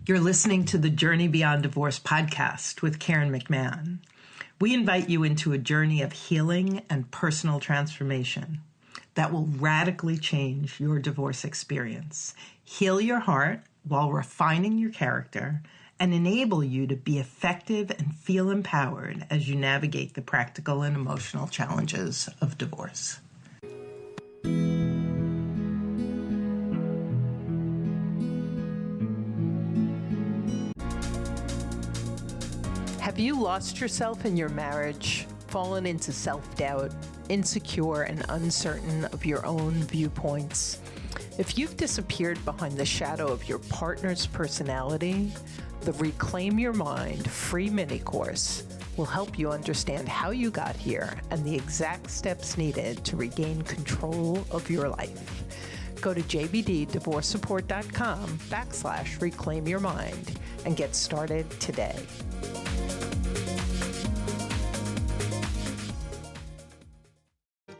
You're listening to the Journey Beyond Divorce podcast with Karen McMahon. We invite you into a journey of healing and personal transformation that will radically change your divorce experience, heal your heart while refining your character, and enable you to be effective and feel empowered as you navigate the practical and emotional challenges of divorce. Have you lost yourself in your marriage, fallen into self-doubt, insecure and uncertain of your own viewpoints? If you've disappeared behind the shadow of your partner's personality, the Reclaim Your Mind free mini course will help you understand how you got here and the exact steps needed to regain control of your life. Go to jbddivorcesupport.com/reclaim your mind and get started today.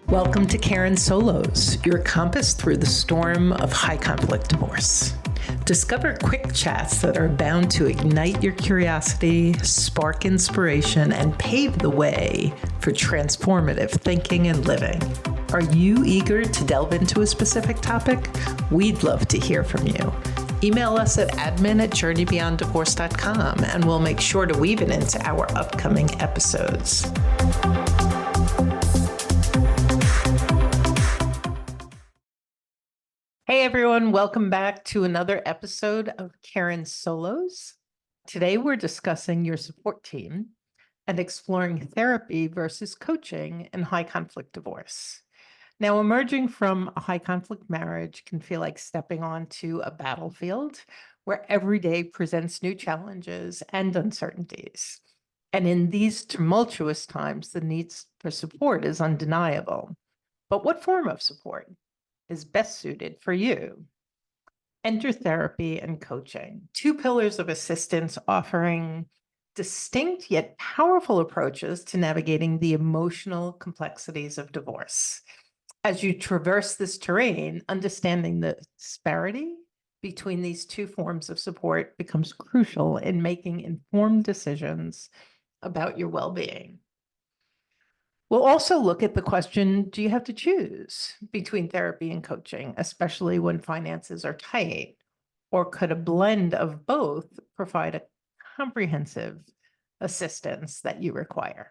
Welcome to Karen Solos, your compass through the storm of high conflict divorce. Discover quick chats that are bound to ignite your curiosity, spark inspiration, and pave the way for transformative thinking and living. Are you eager to delve into a specific topic? We'd love to hear from you. Email us at admin@journeybeyonddivorce.com and we'll make sure to weave it into our upcoming episodes. Hey everyone, welcome back to another episode of Karen Solos. Today we're discussing your support team and exploring therapy versus coaching in high conflict divorce. Now, emerging from a high conflict marriage can feel like stepping onto a battlefield where every day presents new challenges and uncertainties. And in these tumultuous times, the need for support is undeniable. But what form of support is best suited for you? Enter therapy and coaching, two pillars of assistance offering distinct yet powerful approaches to navigating the emotional complexities of divorce. As you traverse this terrain, understanding the disparity between these two forms of support becomes crucial in making informed decisions about your well-being. We'll also look at the question, do you have to choose between therapy and coaching, especially when finances are tight? Or could a blend of both provide a comprehensive assistance that you require?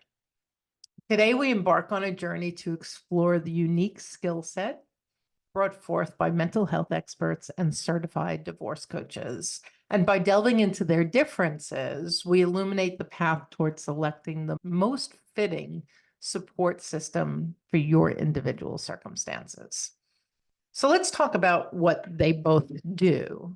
Today, we embark on a journey to explore the unique skill set brought forth by mental health experts and certified divorce coaches. And by delving into their differences, we illuminate the path towards selecting the most fitting support system for your individual circumstances. So let's talk about what they both do.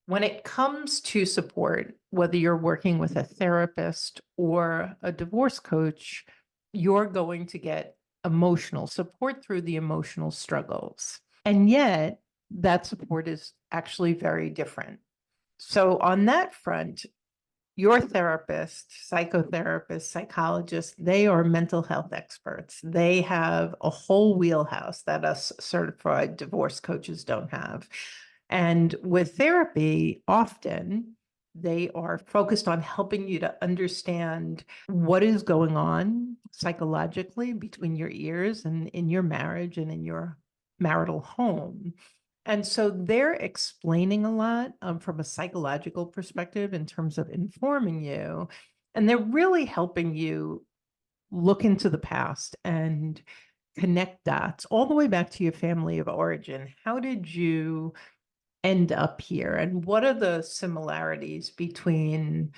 When it comes to support, whether you're working with a therapist or a divorce coach, you're going to get emotional support through the emotional struggles. And yet, that support is actually very different. So on that front, your therapist, psychotherapist, psychologist, they are mental health experts. They have a whole wheelhouse that us certified divorce coaches don't have. And with therapy, often they are focused on helping you to understand what is going on psychologically between your ears and in your marriage and in your marital home. And so they're explaining a lot from a psychological perspective in terms of informing you. And they're really helping you look into the past and connect dots all the way back to your family of origin. How did you end up here? And what are the similarities between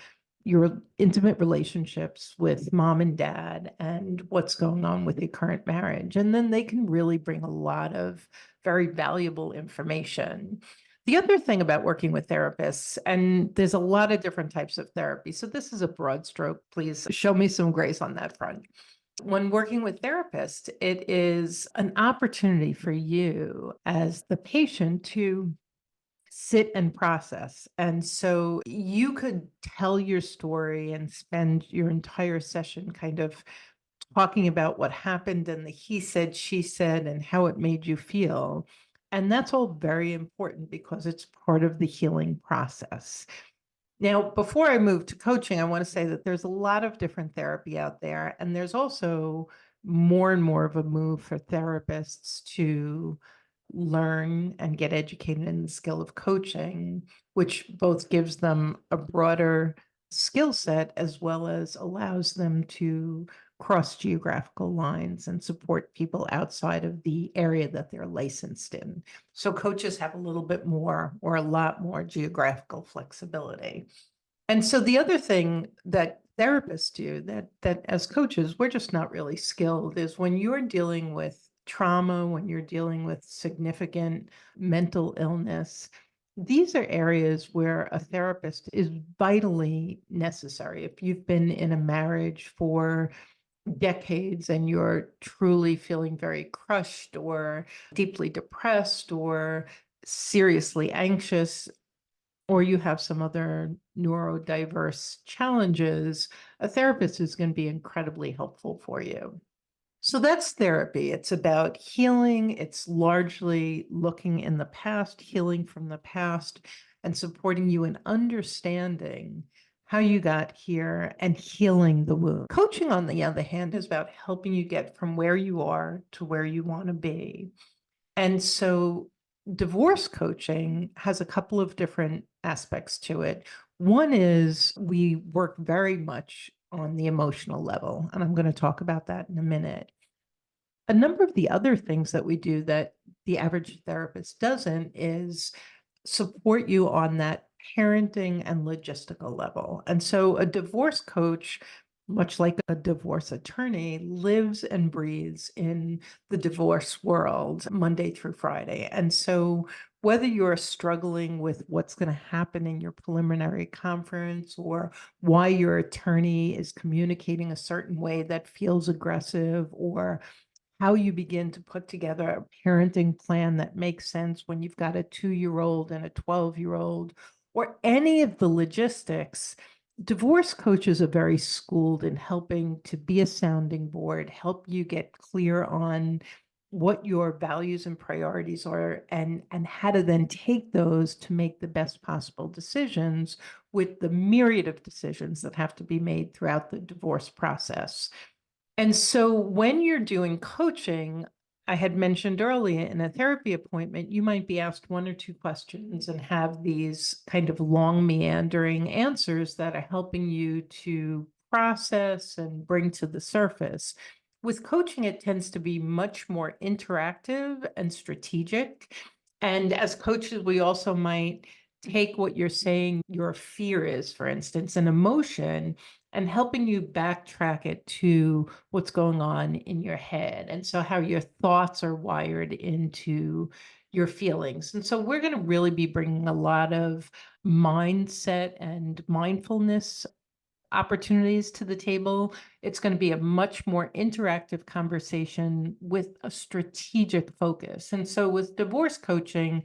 your intimate relationships with mom and dad and what's going on with your current marriage? And then they can really bring a lot of very valuable information. The other thing about working with therapists, and there's a lot of different types of therapy, so this is a broad stroke, please show me some grace on that front. When working with therapists, it is an opportunity for you as the patient to sit and process. And so you could tell your story and spend your entire session kind of talking about what happened and the he said, she said, and how it made you feel. And that's all very important because it's part of the healing process. Now, before I move to coaching, I want to say that there's a lot of different therapy out there, and there's also more and more of a move for therapists to learn and get educated in the skill of coaching, which both gives them a broader skill set as well as allows them to cross geographical lines and support people outside of the area that they're licensed in. So coaches have a little bit more or a lot more geographical flexibility. And so the other thing that therapists do that as coaches, we're just not really skilled is when you're dealing with trauma, when you're dealing with significant mental illness, these are areas where a therapist is vitally necessary. If you've been in a marriage for decades and you're truly feeling very crushed or deeply depressed or seriously anxious, or you have some other neurodiverse challenges, a therapist is going to be incredibly helpful for you. So that's therapy. It's about healing. It's largely looking in the past, healing from the past, and supporting you in understanding how you got here and healing the wound. Coaching, on the other hand, is about helping you get from where you are to where you want to be. And so divorce coaching has a couple of different aspects to it. One is we work very much on the emotional level, and I'm going to talk about that in a minute. A number of the other things that we do that the average therapist doesn't is support you on that parenting and logistical level. And so a divorce coach, much like a divorce attorney, lives and breathes in the divorce world Monday through Friday. And so whether you're struggling with what's going to happen in your preliminary conference or why your attorney is communicating a certain way that feels aggressive, or how you begin to put together a parenting plan that makes sense when you've got a 2-year-old and a 12-year-old, or any of the logistics, divorce coaches are very schooled in helping to be a sounding board, help you get clear on what your values and priorities are, and how to then take those to make the best possible decisions with the myriad of decisions that have to be made throughout the divorce process. And so when you're doing coaching, I had mentioned earlier in a therapy appointment, you might be asked one or two questions and have these kind of long meandering answers that are helping you to process and bring to the surface. With coaching, it tends to be much more interactive and strategic. And as coaches, we also might take what you're saying your fear is, for instance, an emotion, and helping you backtrack it to what's going on in your head. And so how your thoughts are wired into your feelings. And so we're going to really be bringing a lot of mindset and mindfulness opportunities to the table. It's going to be a much more interactive conversation with a strategic focus. And so with divorce coaching,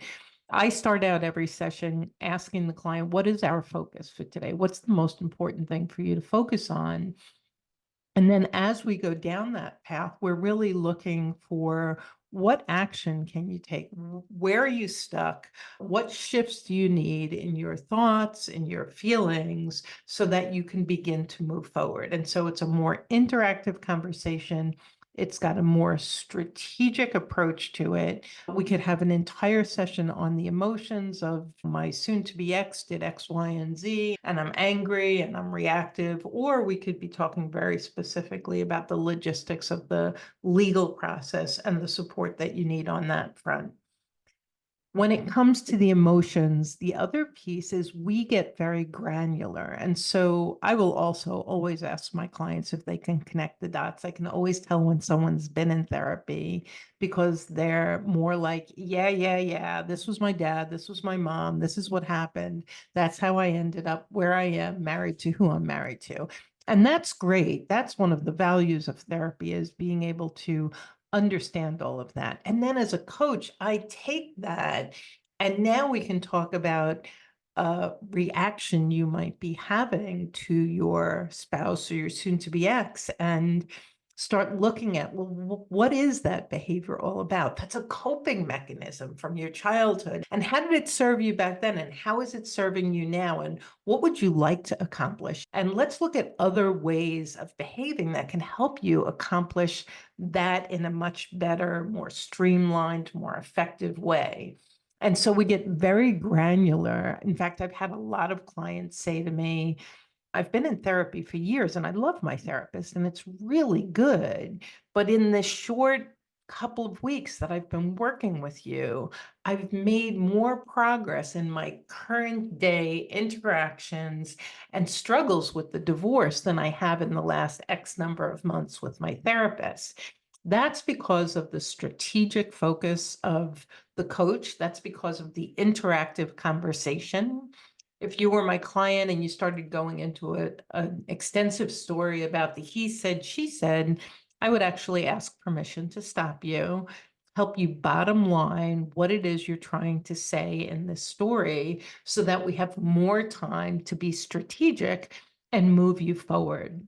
I start out every session asking the client, what is our focus for today? What's the most important thing for you to focus on? And then as we go down that path, we're really looking for what action can you take? Where are you stuck? What shifts do you need in your thoughts, in your feelings, so that you can begin to move forward? And so it's a more interactive conversation. It's got a more strategic approach to it. We could have an entire session on the emotions of my soon to be ex did X, Y, and Z, and I'm angry and I'm reactive. Or we could be talking very specifically about the logistics of the legal process and the support that you need on that front. When it comes to the emotions, the other piece is we get very granular. And so I will also always ask my clients if they can connect the dots. I can always tell when someone's been in therapy because they're more like, yeah, yeah, yeah, this was my dad, this was my mom, this is what happened. That's how I ended up where I am, married to who I'm married to. And that's great. That's one of the values of therapy, is being able to understand all of that. And then as a coach, I take that and now we can talk about a reaction you might be having to your spouse or your soon to be ex. And start looking at, well, what is that behavior all about? That's a coping mechanism from your childhood. And how did it serve you back then? And how is it serving you now? And what would you like to accomplish? And let's look at other ways of behaving that can help you accomplish that in a much better, more streamlined, more effective way. And so we get very granular. In fact, I've had a lot of clients say to me, I've been in therapy for years and I love my therapist and it's really good. But in the short couple of weeks that I've been working with you, I've made more progress in my current day interactions and struggles with the divorce than I have in the last X number of months with my therapist. That's because of the strategic focus of the coach. That's because of the interactive conversation. If you were my client and you started going into an extensive story about the he said, she said, I would actually ask permission to stop you, help you bottom line what it is you're trying to say in this story so that we have more time to be strategic and move you forward.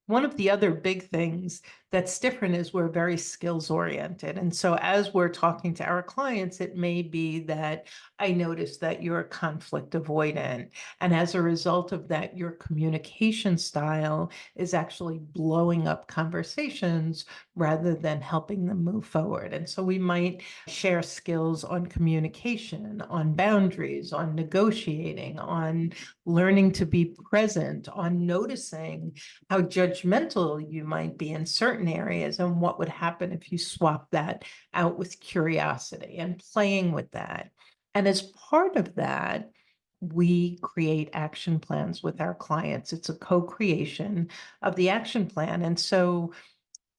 One of the other big things that's different is we're very skills oriented. And so as we're talking to our clients, it may be that I notice that you're conflict avoidant. And as a result of that, your communication style is actually blowing up conversations rather than helping them move forward. And so we might share skills on communication, on boundaries, on negotiating, on learning to be present, on noticing how judgmental you might be in certain areas and what would happen if you swap that out with curiosity and playing with that. And as part of that, we create action plans with our clients. It's a co-creation of the action plan. And so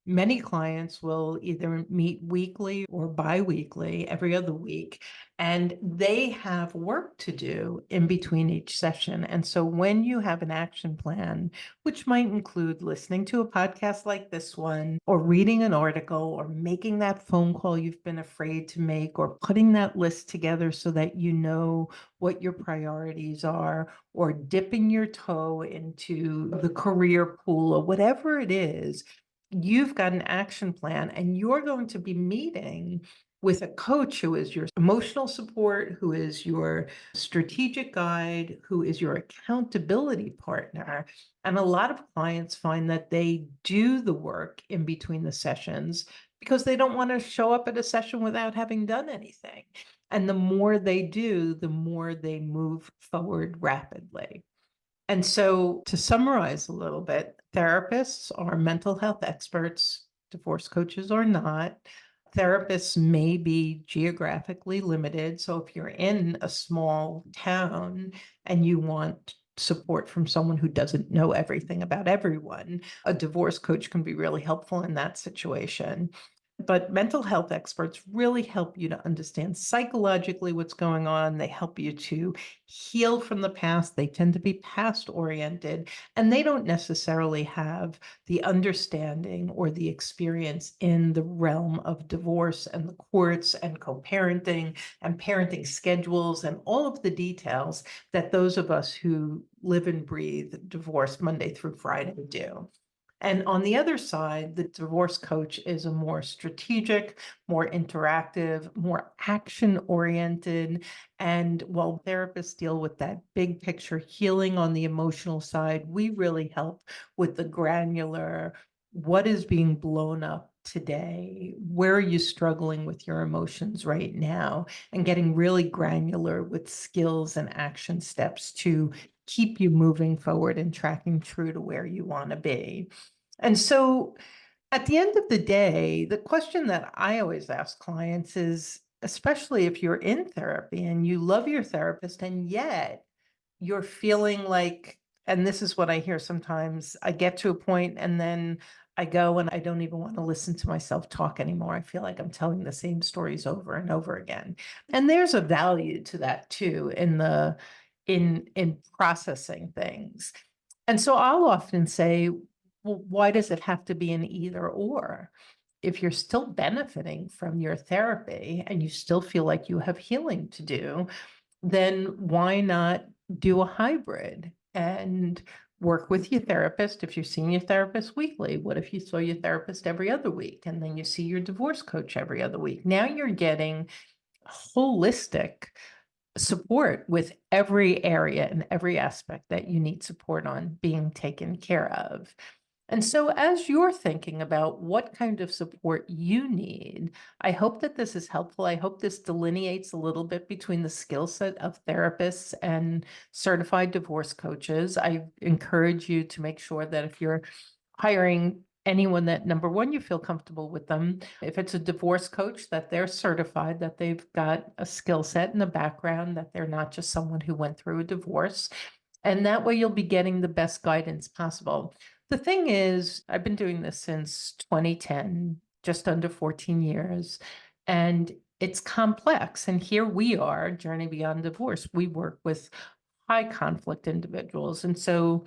many clients will either meet weekly or bi-weekly, every other week, and they have work to do in between each session. And so when you have an action plan, which might include listening to a podcast like this one, or reading an article, or making that phone call you've been afraid to make, or putting that list together so that you know what your priorities are, or dipping your toe into the career pool, or whatever it is, you've got an action plan and you're going to be meeting with a coach who is your emotional support, who is your strategic guide, who is your accountability partner. And a lot of clients find that they do the work in between the sessions because they don't want to show up at a session without having done anything. And the more they do, the more they move forward rapidly. And so, to summarize a little bit, therapists are mental health experts, divorce coaches are not. Therapists may be geographically limited. So, if you're in a small town and you want support from someone who doesn't know everything about everyone, a divorce coach can be really helpful in that situation. But mental health experts really help you to understand psychologically what's going on. They help you to heal from the past. They tend to be past oriented, and they don't necessarily have the understanding or the experience in the realm of divorce and the courts and co-parenting and parenting schedules and all of the details that those of us who live and breathe divorce Monday through Friday do. And on the other side, the divorce coach is a more strategic, more interactive, more action oriented. And while therapists deal with that big picture healing on the emotional side, we really help with the granular, what is being blown up today? Where are you struggling with your emotions right now? And getting really granular with skills and action steps to keep you moving forward and tracking true to where you want to be. And so at the end of the day, the question that I always ask clients is, especially if you're in therapy and you love your therapist, and yet you're feeling like, and this is what I hear sometimes, I get to a point and then I go and I don't even want to listen to myself talk anymore. I feel like I'm telling the same stories over and over again. And there's a value to that too in the in processing things. And so I'll often say, well, why does it have to be an either or? If you're still benefiting from your therapy and you still feel like you have healing to do, then why not do a hybrid and Work with your therapist. If you're seeing your therapist weekly, what if you saw your therapist every other week and then you see your divorce coach every other week? Now you're getting holistic support with every area and every aspect that you need support on being taken care of. And so, as you're thinking about what kind of support you need, I hope that this is helpful. I hope this delineates a little bit between the skill set of therapists and certified divorce coaches. I encourage you to make sure that if you're hiring anyone, that number one, you feel comfortable with them. If it's a divorce coach, that they're certified, that they've got a skill set and a background, that they're not just someone who went through a divorce. And that way you'll be getting the best guidance possible. The thing is, I've been doing this since 2010, just under 14 years, and it's complex. And here we are, Journey Beyond Divorce. We work with high conflict individuals. And so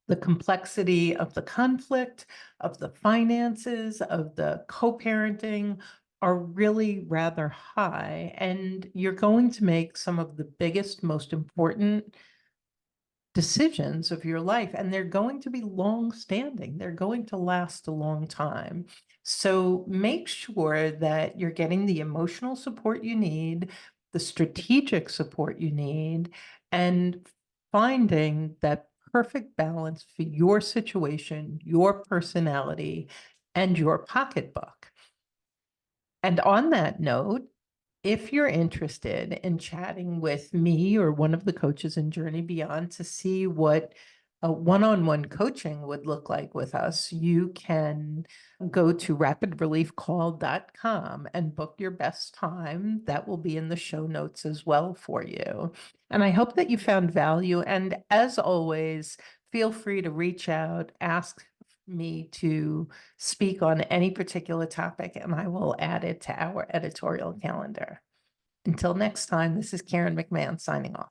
the complexity of the conflict, of the finances, of the co-parenting are really rather high. And you're going to make some of the biggest, most important decisions of your life, and they're going to be long-standing. They're going to last a long time. So make sure that you're getting the emotional support you need, the strategic support you need, and finding that perfect balance for your situation, your personality, and your pocketbook. And on that note, if you're interested in chatting with me or one of the coaches in Journey Beyond to see what a one-on-one coaching would look like with us, you can go to rapidreliefcall.com and book your best time. That will be in the show notes as well for you. And I hope that you found value. And as always, feel free to reach out, ask me to speak on any particular topic, and I will add it to our editorial calendar. Until next time, this is Karen McMahon signing off.